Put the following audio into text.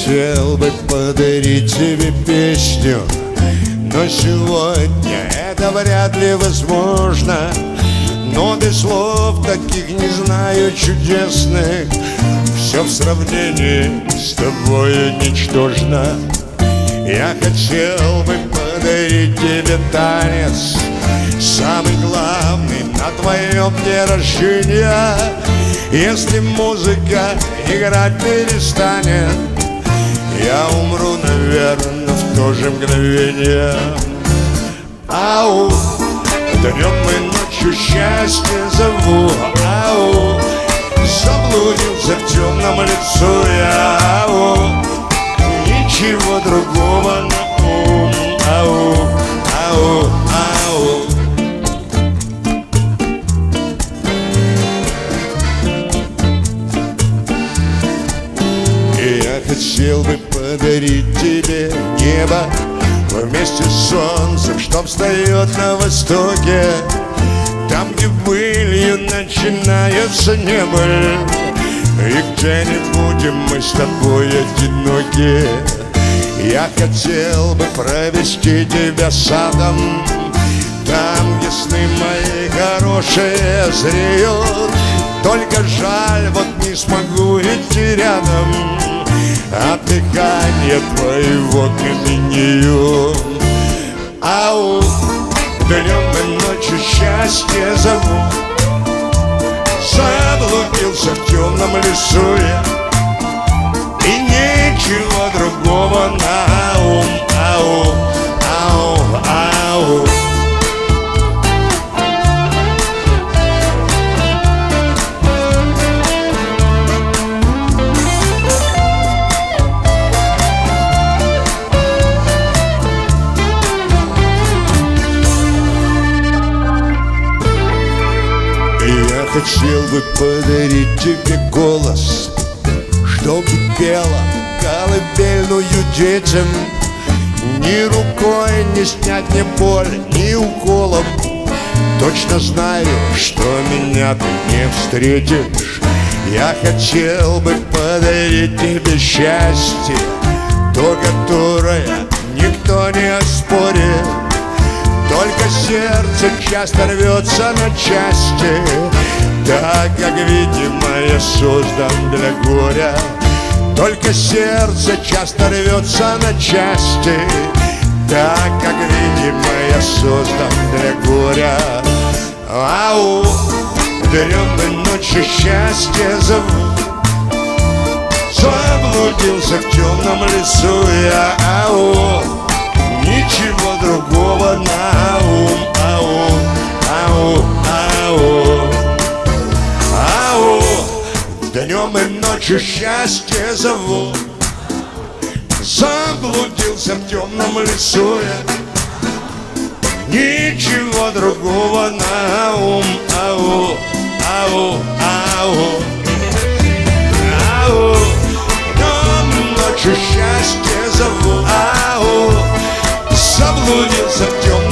хотел бы подарить тебе песню, но сегодня это вряд ли возможно. Ноты слов таких не знаю чудесных, все в сравнении с тобой ничтожно. Я хотел бы подарить тебе танец, самый главный на твоем дне рождения. Если музыка играть перестанет, я умру, наверное, в то же мгновение. Ау, днем и ночью счастье зову. Ау, заблудился в темном лесу я. Ау, ничего другого на ум. Ау, ау, ау. И я хотел бы подарить тебе небо вместе с солнцем, что встает на востоке, там, где былью начинается небо, и где не будем мы с тобой одиноки. Я хотел бы провести тебя садом, там, где сны мои хорошие зреют. Только жаль, вот не смогу идти рядом, от дыхания твоего каменею. Ау, днем и ночью счастье зову. Заблудился в темном лесу я, и ничего другого на ум. Ау, ау, ау. Хотел бы подарить тебе голос, чтоб пела колыбельную детям. Ни рукой не снять ни боль, ни уколом. Точно знаю, что меня ты не встретишь. Я хотел бы подарить тебе счастье, то, которое никто не оспорит. Только сердце часто рвется на части, так как, видимо, я создан для горя. Только сердце часто рвется на части, так как, видимо, я создан для горя. Ау, днем и ночью счастье зову. Заблудился в темном лесу я. Ау, ничего другого на ум. Ау, ау, ау. Ау, днем и ночью счастье зову. Заблудился в темном лесу я, ничего другого на ум. Ау, ау, ау. Ау, днем и ночью счастье зову. Ау, заблудился в темном